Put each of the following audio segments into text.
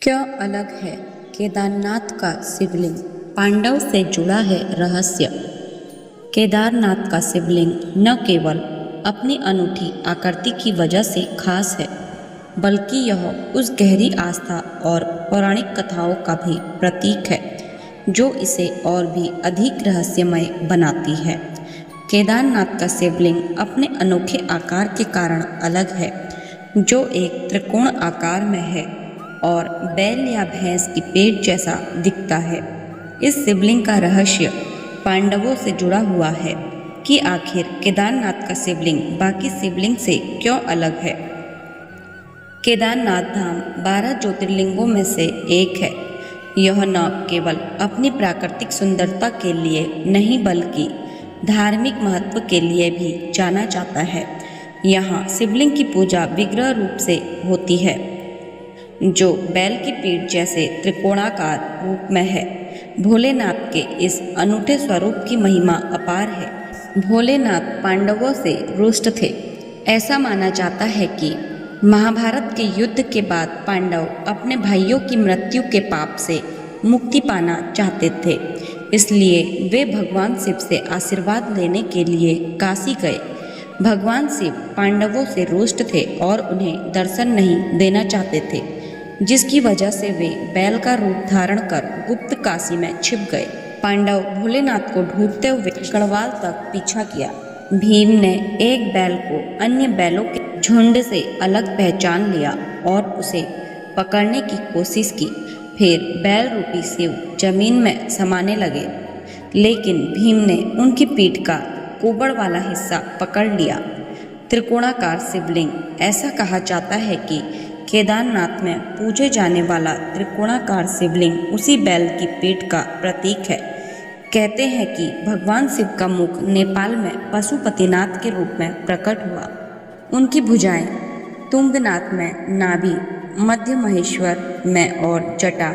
क्यों अलग है केदारनाथ का शिवलिंग? पांडव से जुड़ा है रहस्य। केदारनाथ का शिवलिंग न केवल अपनी अनूठी आकृति की वजह से खास है, बल्कि यह उस गहरी आस्था और पौराणिक कथाओं का भी प्रतीक है जो इसे और भी अधिक रहस्यमय बनाती है। केदारनाथ का शिवलिंग अपने अनोखे आकार के कारण अलग है, जो एक त्रिकोण आकार में है और बैल या भैंस की पेट जैसा दिखता है। इस शिवलिंग का रहस्य पांडवों से जुड़ा हुआ है कि आखिर केदारनाथ का शिवलिंग बाकी शिवलिंग से क्यों अलग है। केदारनाथ धाम 12 ज्योतिर्लिंगों में से एक है। यह न केवल अपनी प्राकृतिक सुंदरता के लिए नहीं, बल्कि धार्मिक महत्व के लिए भी जाना जाता है। यहाँ शिवलिंग की पूजा विग्रह रूप से होती है, जो बैल की पीठ जैसे त्रिकोणाकार रूप में है। भोलेनाथ के इस अनूठे स्वरूप की महिमा अपार है। भोलेनाथ पांडवों से रुष्ट थे। ऐसा माना जाता है कि महाभारत के युद्ध के बाद पांडव अपने भाइयों की मृत्यु के पाप से मुक्ति पाना चाहते थे, इसलिए वे भगवान शिव से आशीर्वाद लेने के लिए काशी गए। भगवान शिव पांडवों से रुष्ट थे और उन्हें दर्शन नहीं देना चाहते थे, जिसकी वजह से वे बैल का रूप धारण कर गुप्त काशी में छिप गए। पांडव भोलेनाथ को ढूंढते हुए गढ़वाल तक पीछा किया। भीम ने एक बैल को अन्य बैलों के झुंड से अलग पहचान लिया और उसे पकड़ने की कोशिश की। फिर बैल रूपी शिव जमीन में समाने लगे, लेकिन भीम ने उनकी पीठ का कोबड़ वाला हिस्सा पकड़ लिया। त्रिकोणाकार शिवलिंग। ऐसा कहा जाता है कि केदारनाथ में पूजे जाने वाला त्रिकोणाकार शिवलिंग उसी बैल की पीठ का प्रतीक है। कहते हैं कि भगवान शिव का मुख नेपाल में पशुपतिनाथ के रूप में प्रकट हुआ। उनकी भुजाएं तुंगनाथ में नाभि, मध्य महेश्वर में और जटा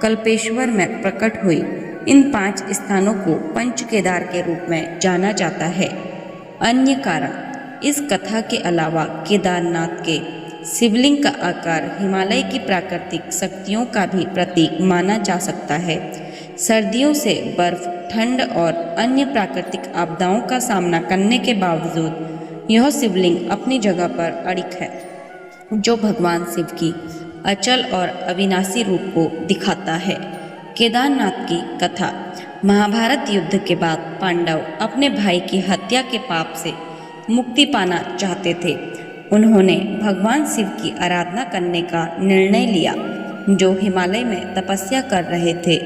कल्पेश्वर में प्रकट हुई। इन 5 स्थानों को पंच केदार के रूप में जाना जाता है। अन्य कारण। इस कथा के अलावा केदारनाथ के शिवलिंग का आकार हिमालय की प्राकृतिक शक्तियों का भी प्रतीक माना जा सकता है। सर्दियों से बर्फ, ठंड और अन्य प्राकृतिक आपदाओं का सामना करने के बावजूद यह शिवलिंग अपनी जगह पर अड़िग है, जो भगवान शिव की अचल और अविनाशी रूप को दिखाता है। केदारनाथ की कथा। महाभारत युद्ध के बाद पांडव अपने भाई की हत्या के पाप से मुक्ति पाना चाहते थे। उन्होंने भगवान शिव की आराधना करने का निर्णय लिया, जो हिमालय में तपस्या कर रहे थे।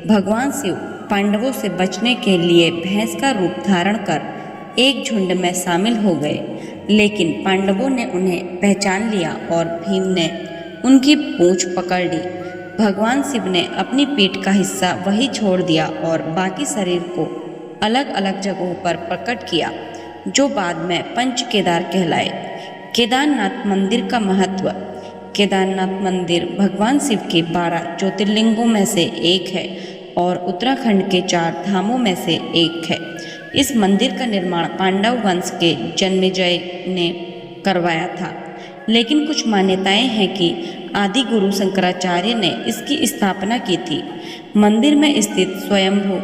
भगवान शिव पांडवों से बचने के लिए भैंस का रूप धारण कर एक झुंड में शामिल हो गए, लेकिन पांडवों ने उन्हें पहचान लिया और भीम ने उनकी पूंछ पकड़ ली। भगवान शिव ने अपनी पीठ का हिस्सा वही छोड़ दिया और बाकी शरीर को अलग अलग जगहों पर प्रकट किया, जो बाद में पंच केदार कहलाए। केदारनाथ मंदिर का महत्व। केदारनाथ मंदिर भगवान शिव के 12 ज्योतिर्लिंगों में से एक है और उत्तराखंड के 4 धामों में से एक है। इस मंदिर का निर्माण पांडव वंश के जन्मेजय ने करवाया था, लेकिन कुछ मान्यताएं हैं कि आदि गुरु शंकराचार्य ने इसकी स्थापना की थी। मंदिर में स्थित स्वयंभू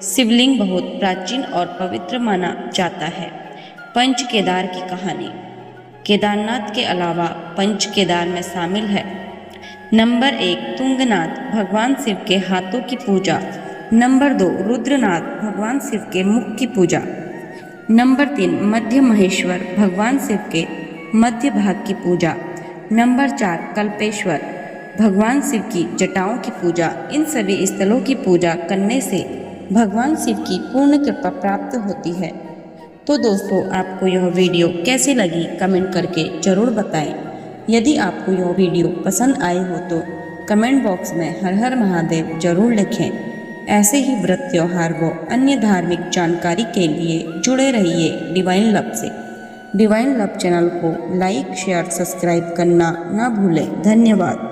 शिवलिंग बहुत प्राचीन और पवित्र माना जाता है। पंच केदार की कहानी। केदारनाथ के अलावा पंच केदार में शामिल है। नंबर 1 तुंगनाथ, भगवान शिव के हाथों की पूजा। नंबर 2 रुद्रनाथ, भगवान शिव के मुख की पूजा। नंबर 3 मध्य महेश्वर, भगवान शिव के मध्य भाग की पूजा। नंबर 4 कल्पेश्वर, भगवान शिव की जटाओं की पूजा। इन सभी स्थलों की पूजा करने से भगवान शिव की पूर्ण कृपा प्राप्त होती है। तो दोस्तों, आपको यह वीडियो कैसी लगी कमेंट करके ज़रूर बताएं। यदि आपको यह वीडियो पसंद आई हो तो कमेंट बॉक्स में हर हर महादेव जरूर लिखें। ऐसे ही व्रत त्योहार व अन्य धार्मिक जानकारी के लिए जुड़े रहिए डिवाइन लव से। डिवाइन लव चैनल को लाइक, शेयर, सब्सक्राइब करना ना भूलें। धन्यवाद।